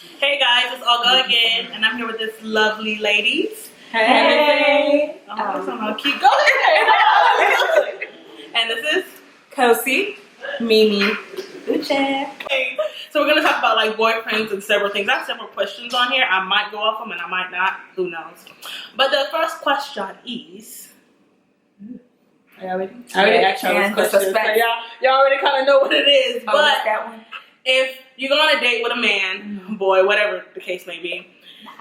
Hey guys, it's Olga again, and I'm here with this lovely ladies. Hey. Oh, keep going. And this is Kosi. Mimi. Uche. okay. So we're gonna talk about like boyfriends and several things. I have several questions on here. I might go off them and I might not. Who knows? But the first question is. I already asked y'all this question, so y'all already kind of know what it is. Oh, but that one. if you go on a date with a man, boy, whatever the case may be,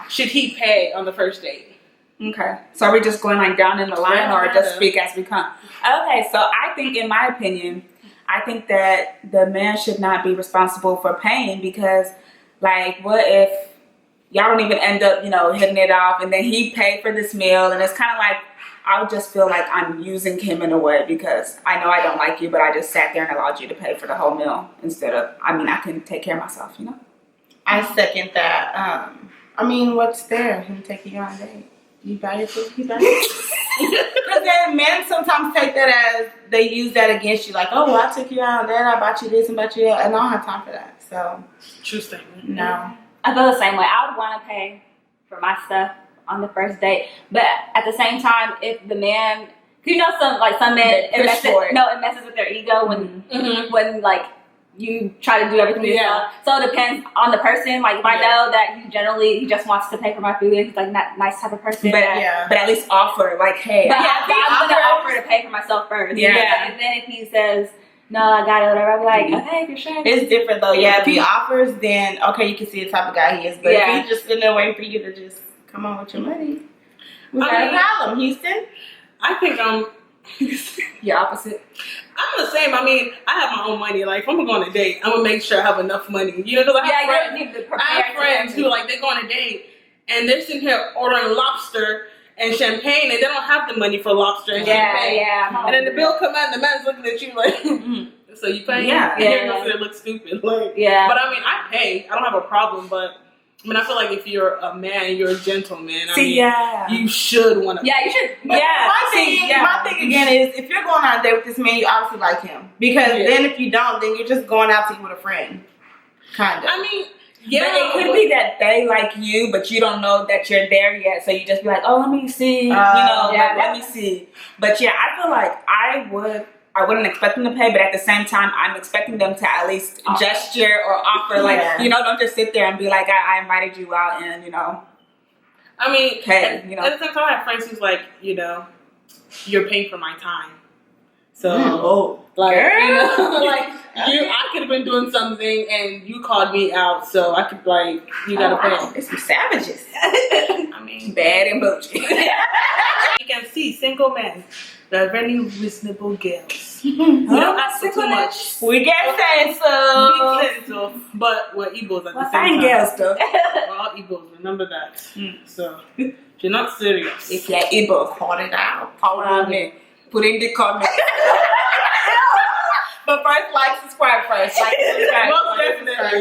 should he pay on the first date? Okay. So are we just going like down in the line or just speak as we come? Okay, so I think in my opinion, I think that the man should not be responsible for paying because like what if y'all don't even end up, hitting it off and then he paid for this meal and it's kind of like I would just feel like I'm using him in a way because I know I don't like you, but I just sat there and allowed you to pay for the whole meal instead of, I can take care of myself, I second that. What's there? Him taking you on a date. You buy your food, you buy your food. Because then men sometimes take that as they use that against you. Like, oh, well, I took you out on that, I bought you this and bought you that. And I don't have time for that. So, True statement. no. I feel the same way. I would want to pay for my stuff on the first date, but at the same time, if the man, some men, it messes with their ego when like you try to do everything yourself. So it depends on the person. Like if I know that he just wants to pay for my food, and he's like that nice type of person. But at least offer like, hey, I'm gonna offer to pay for myself first. Yeah. And then if he says no, I got it, whatever, I'll be like, okay, for sure. It's different though. Yeah, if he offers, then okay, you can see the type of guy he is. But if he's just sitting there waiting for you to just come on with your money, we got a problem, Houston. I think your opposite. I'm the same. I have my own money. Like, if I'm gonna go on a date, I'm gonna make sure I have enough money. Because I have friends who, like, they go on a date and they're sitting here ordering lobster and champagne and they don't have the money for lobster and champagne. And then the bill come out and the man's looking at you like, so you pay? Yeah. You're gonna sit there and look stupid. Like, But I pay. I don't have a problem, but I feel like if you're a man, you're a gentleman. You should want to. Yeah, you should. But my thing again is if you're going on a date with this man, you obviously like him. Because then if you don't, then you're just going out to eat with a friend. Kind of. But it could be that they like you, but you don't know that you're there yet. So you just be like, oh, let me see. Let me see. But I feel like I wouldn't expect them to pay, but at the same time, I'm expecting them to at least gesture or offer, don't just sit there and be like, I invited you out and, hey, at the same time, I have friends who's like, you're paying for my time. So, I could have been doing something and you called me out, so I could, you gotta pay. It's some savages. Bad and bougie. You can see single men. They're very reasonable girls. You don't ask for too much. We get sensitive. But we're Igbos at the same time. Girls, though. We're all Igbos, remember that. So, if you're not serious. If you're Igbo, call it out. Call me. Put in the comment. But first, subscribe first.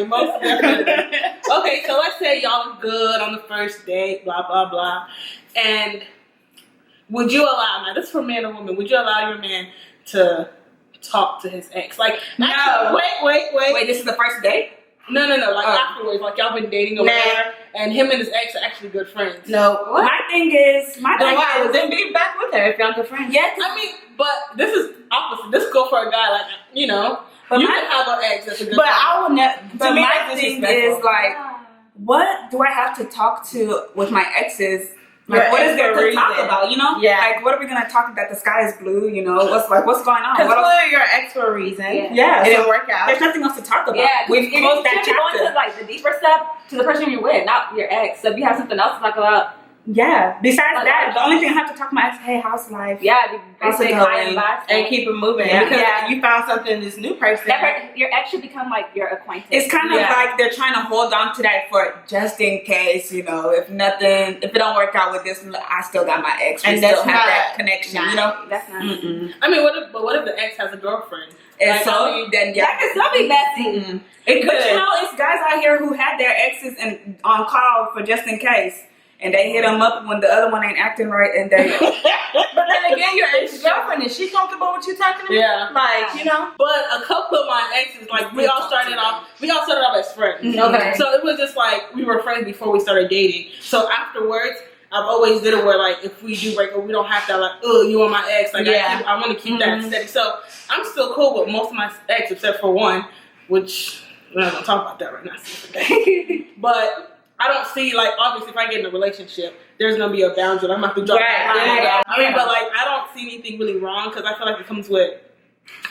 Most definitely. Okay, so let's say y'all are good on the first date, blah, blah, blah. And would you allow, now this is for man or woman, would you allow your man to talk to his ex? No. Wait, this is the first date? No. Afterwards, y'all been dating or whatever, and him and his ex are actually good friends. No. What? My thing is, then be back with her if y'all good friends. Yeah. But this is opposite. This go for a guy but you can have an ex that's a good friend. But I will never. But my thing is what do I have to talk to with my exes? What is there to talk about, Yeah. What are we going to talk about? The sky is blue, What's going on? Because clearly you're an ex for a reason. Yeah. It didn't work out. There's nothing else to talk about. Yeah. We've closed that chapter. Going to, the deeper step to the person you're with, not your ex. So if you have something else to talk about. Yeah. Besides that, the only thing I have to talk about is, hey, how's life? Yeah. How's it going? And keep it moving. Yeah. Because you found something in this new person. Your ex should become your acquaintance. It's kind of like they're trying to hold on to that for just in case, if it don't work out with this, I still got my ex. We still have that connection, That's not. What if the ex has a girlfriend? And then that could still be messy. It could. But it's guys out here who had their exes and on call for just in case. And they hit them up when the other one ain't acting right, and they. But then again, your ex-girlfriend, is she comfortable with you talking to me? Yeah. But a couple of my exes, we all started off as friends. friends. Okay. So it was just like we were friends before we started dating. So afterwards, I've always did it where like if we do break up, we don't have to like, oh, you are my ex. Like I want to keep that steady. So I'm still cool with most of my ex except for one, which we're not gonna talk about that right now. But I don't see like obviously if I get in a relationship, there's gonna be a boundary. I'm gonna have to drop that. I mean, but like I don't see anything really wrong because I feel like it comes with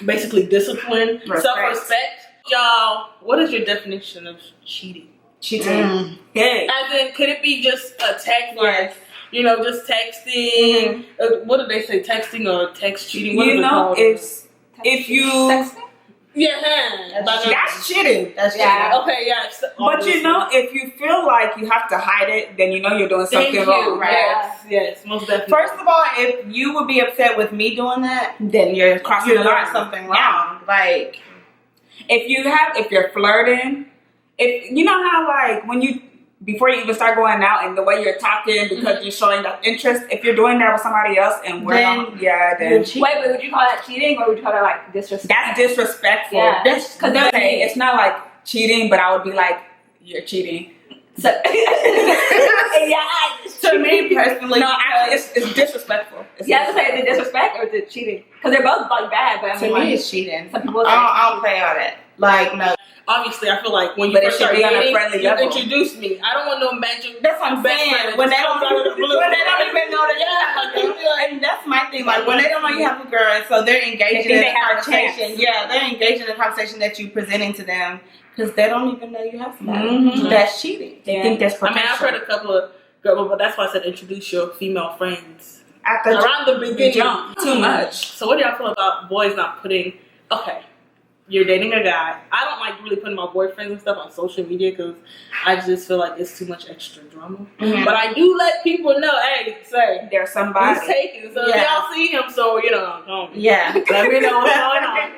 basically discipline, self-respect. Y'all, what is your definition of cheating? Cheating. As in, could it be just a text, like, you know, just texting? What did they say, texting or text cheating? What you know, if you... Texting? Yeah. That's cheating. That's cheating. Okay, yeah. But you know, if you feel like you have to hide it, then you know you're doing something wrong, right? Yes, most definitely. First of all, if you would be upset with me doing that, then you're crossing the line. Something wrong. Like, if you're flirting, if you know how like when you before you even start going out and the way you're talking because you're showing that interest, if you're doing that with somebody else and we're then wait, but would you call that cheating or would you call that like disrespect? That's disrespectful. Yeah, because it's not like cheating, but I would be like, you're cheating. So, to me personally, no, actually, it's disrespectful. You have to say, is it disrespect or is it cheating? Because they're both like bad, but I mean, to me, it's cheating. Some people I don't play all that. Like, no. Obviously, I feel like when you first start dating, you introduce me. I don't want no magic. That's what I'm saying. When they don't even know that, and that's my thing. Like when they don't know you have a girl, and so they're engaging in a conversation. Yeah, they're engaging in a conversation that you're presenting to them because they don't even know you have somebody. That's cheating. They think that's potential. I mean, I've heard a couple of girls, but that's why I said introduce your female friends around the beginning. Too much. So, what do y'all feel about boys not putting? Okay. You're dating a guy. I don't like really putting my boyfriends and stuff on social media because I just feel like it's too much extra drama. But I do let people know, hey, say there's somebody he's taken. So if y'all see him, so you know, let me know what's going on.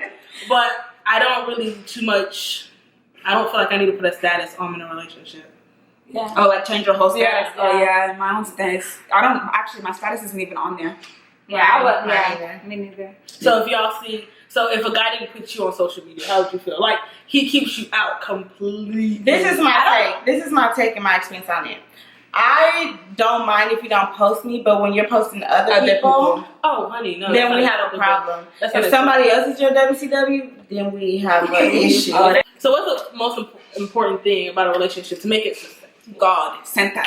But I don't really too much. I don't feel like I need to put a status on in a relationship. Yeah. Oh, like change your whole status. Yeah. Oh yeah, my own status. I don't actually. My status isn't even on there. Yeah, I would. Yeah, me neither. So if y'all see. So if a guy didn't put you on social media, how would you feel? Like he keeps you out completely. This is my take. This is my take and my experience on it. I don't mind if you don't post me, but when you're posting other people, oh honey, no, then we have a problem. If somebody else is your WCW, then we have an issue. So what's the most important thing about a relationship to make it successful? God, center.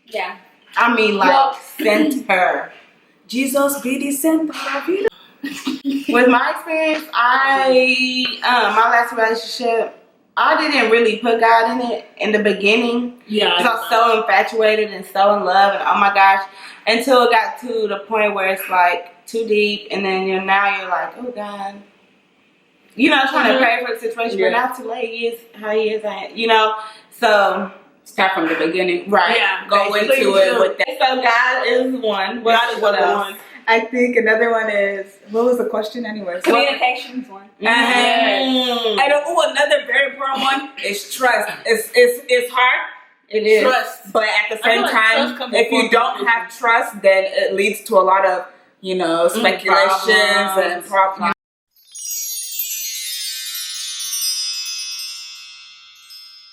Yeah. I mean, like center. Jesus be the center of it. With my experience, my last relationship, I didn't really put God in it in the beginning. Yeah. Because I was so infatuated and so in love and oh my gosh. Until it got to the point where it's like too deep and then now you're like, oh God. You know, trying to pray for the situation, but not too late. He is how he is, you know. So start from the beginning. Right. Yeah. Go into it with that. So God is one. God is one. I think another one is, what was the question anyways? Communication is one. And another very important one is trust. It's hard. It is. Trust. But at the same time, if you don't have trust, then it leads to a lot of, speculations and problems.